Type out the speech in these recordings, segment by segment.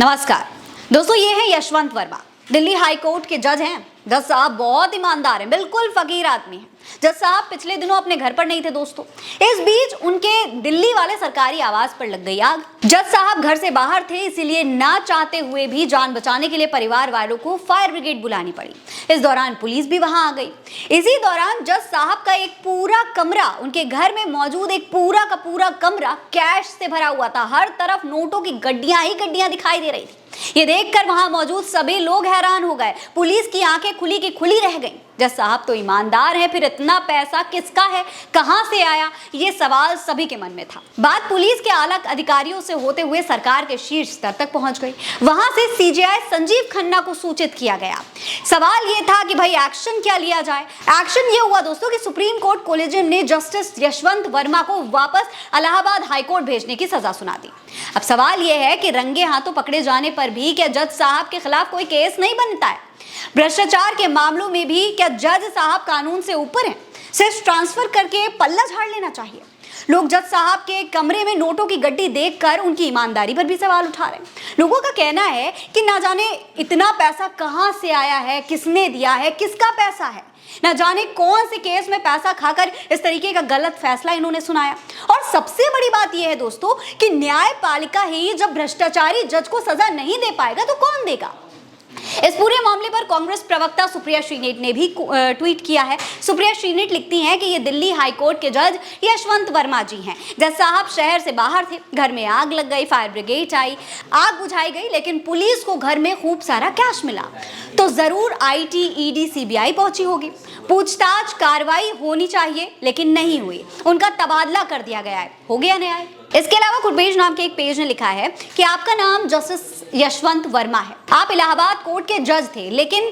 नमस्कार दोस्तों, ये है यशवंत वर्मा, दिल्ली हाई कोर्ट के जज हैं। जज साहब बहुत ईमानदार हैं, बिल्कुल फकीर आदमी हैं। जज साहब पिछले दिनों अपने घर पर नहीं थे दोस्तों। इस बीच उनके दिल्ली वाले सरकारी आवास पर लग गई आग। जज साहब घर से बाहर थे, इसीलिए ना चाहते हुए भी जान बचाने के लिए परिवार वालों को फायर ब्रिगेड बुलानी पड़ी। इस दौरान पुलिस भी वहां आ गई। इसी दौरान जज साहब का एक पूरा कमरा, उनके घर में मौजूद एक पूरा का पूरा कमरा कैश से भरा हुआ था। हर तरफ नोटों की गड्डियां ही गड्डियां दिखाई दे रही थी। ये देखकर वहां मौजूद सभी लोग हैरान हो गए। पुलिस की आंखें खुली की खुली रह गईं। जज साहब तो ईमानदार हैं, फिर इतना पैसा किसका है, कहां से आया, ये सवाल सभी के मन में था। बात पुलिस के आला अधिकारियों से होते हुए सरकार के शीर्ष स्तर तक पहुंच गई। वहां से सीजेआई संजीव खन्ना को सूचित किया गया। सवाल ये था कि भाई एक्शन क्या लिया जाए। एक्शन ये हुआ दोस्तों कि सुप्रीम कोर्ट कोलेजियम ने जस्टिस यशवंत वर्मा को वापस इलाहाबाद हाईकोर्ट भेजने की सजा सुना दी। अब सवाल यह है कि रंगे हाथों पकड़े जाने पर भी क्या जज साहब के खिलाफ कोई केस नहीं बनता है? भ्रष्टाचार के मामलों में भी क्या जज साहब कानून से ऊपर हैं? सिर्फ ट्रांसफर करके पल्ला झाड़ लेना चाहिए। लोग जज साहब के कमरे में नोटों की गड्डी देखकर उनकी ईमानदारी पर भी सवाल उठा रहे हैं। लोगों का कहना है कि ना जाने इतना पैसा कहां से आया है, किसने दिया है, किसका पैसा है, ना जाने कौन से केस में पैसा खाकर इस तरीके का गलत फैसला इन्होंने सुनाया। और सबसे बड़ी बात यह है दोस्तों कि न्यायपालिका ही जब भ्रष्टाचारी जज को सजा नहीं दे पाएगा तो कौन देगा? इस पूरे मामले पर कांग्रेस प्रवक्ता सुप्रिया श्रीनेट ने भी ट्वीट किया है। सुप्रिया श्रीनेट लिखती हैं कि ये दिल्ली हाईकोर्ट के जज यशवंत वर्मा जी हैं। जज साहब शहर से बाहर थे, घर में आग लग गई, फायर ब्रिगेड आई, आग बुझाई गई, लेकिन पुलिस को घर में खूब सारा कैश मिला। तो जरूर आईटी, ईडी, सीबीआई पहुंची होगी। पूछताछ कार्रवाई होनी चाहिए, लेकिन नहीं हुई। उनका तबादला कर दिया गया है। हो गया न्याय। इसके अलावा कुरपेज नाम के एक पेज ने लिखा है कि आपका नाम जस्टिस यशवंत वर्मा है, आप इलाहाबाद कोर्ट के जज थे, लेकिन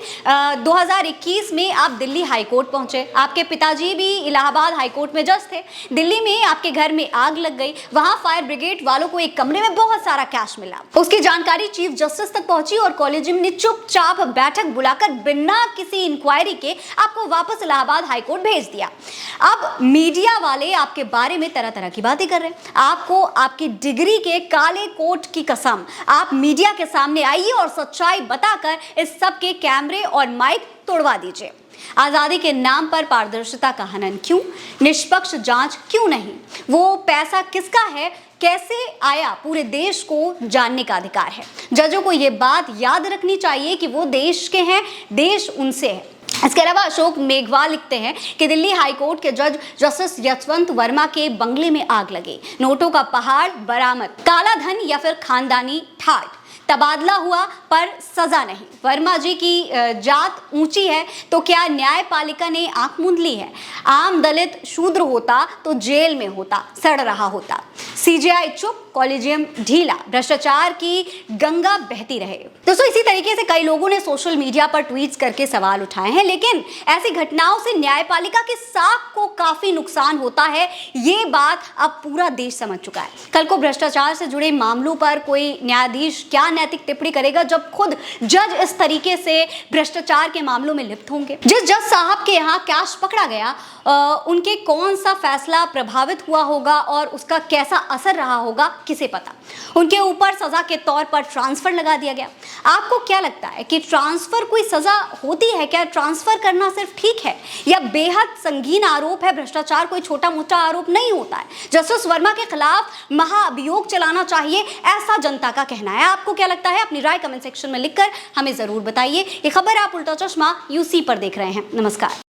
2021 में आप दिल्ली हाई कोर्ट पहुंचे। आपके पिताजी भी इलाहाबाद हाई कोर्ट में जज थे। दिल्ली में आपके घर में आग लग गई, वहां फायर ब्रिगेड वालों को एक कमरे में बहुत सारा कैश मिला। उसकी जानकारी चीफ जस्टिस तक पहुंची और कॉलेजियम ने चुपचाप बैठक बुलाकर बिना किसी इंक्वायरी के आपको वापस इलाहाबाद हाई कोर्ट भेज दिया। अब मीडिया वाले आपके बारे में तरह तरह की बातें कर रहे हैं। आपको आपकी डिग्री के काले कोट की कसम, आप मीडिया के सामने आइए और सच्चाई बताकर इस सब के कैमरे और माइक तोड़वा दीजिए। आजादी के नाम पर पारदर्शिता का हनन क्यों? निष्पक्ष जांच क्यों नहीं? वो पैसा किसका है, कैसे आया, पूरे देश को जानने का अधिकार है। जजों को ये बात याद रखनी चाहिए कि वो देश के हैं, देश उनसे है। इसके अलावा अशोक मेघवाल लिखते हैं कि दिल्ली हाई कोर्ट के जज जस्टिस यशवंत वर्मा के बंगले में आग लगी, नोटों का पहाड़ बरामद, काला धन या फिर खानदानी ठाठ, तबादला हुआ पर सजा नहीं। वर्मा जी की जात ऊंची है तो क्या न्यायपालिका ने आंख मूंद ली है? आम दलित शूद्र होता तो जेल में होता, सड़ रहा होता। सीजेआई चुप, कॉलेजियम ढीला, भ्रष्टाचार की गंगा बहती रहे। दोस्तों, इसी तरीके से कई लोगों ने सोशल मीडिया पर ट्वीट्स करके सवाल उठाए हैं, लेकिन ऐसी घटनाओं से न्यायपालिका के साख को काफी नुकसान होता है। ये बात अब पूरा देश समझ चुका है। कल को भ्रष्टाचार से जुड़े मामलों पर कोई न्यायाधीश क्या नैतिक टिप्पणी करेगा जब खुद जज इस तरीके से भ्रष्टाचार के मामलों में लिप्त होंगे? जिस जज साहब के यहाँ कैश पकड़ा गया, उनके कौन सा फैसला प्रभावित हुआ होगा और उसका कैसा असर रहा होगा, किसे पता। उनके ऊपर सजा के तौर पर ट्रांसफर लगा दिया गया। आपको क्या लगता है कि ट्रांसफर कोई सजा होती है क्या? ट्रांसफर करना सिर्फ ठीक है या बेहद संगीन आरोप है? भ्रष्टाचार कोई छोटा मोटा आरोप नहीं होता है। जस्टिस वर्मा के खिलाफ महाअभियोग चलाना चाहिए, ऐसा जनता का कहना है। आपको क्या लगता है? अपनी राय कमेंट सेक्शन में लिखकर हमें जरूर बताइए। ये खबर आप उल्टा चश्मा यूसी पर देख रहे हैं। नमस्कार।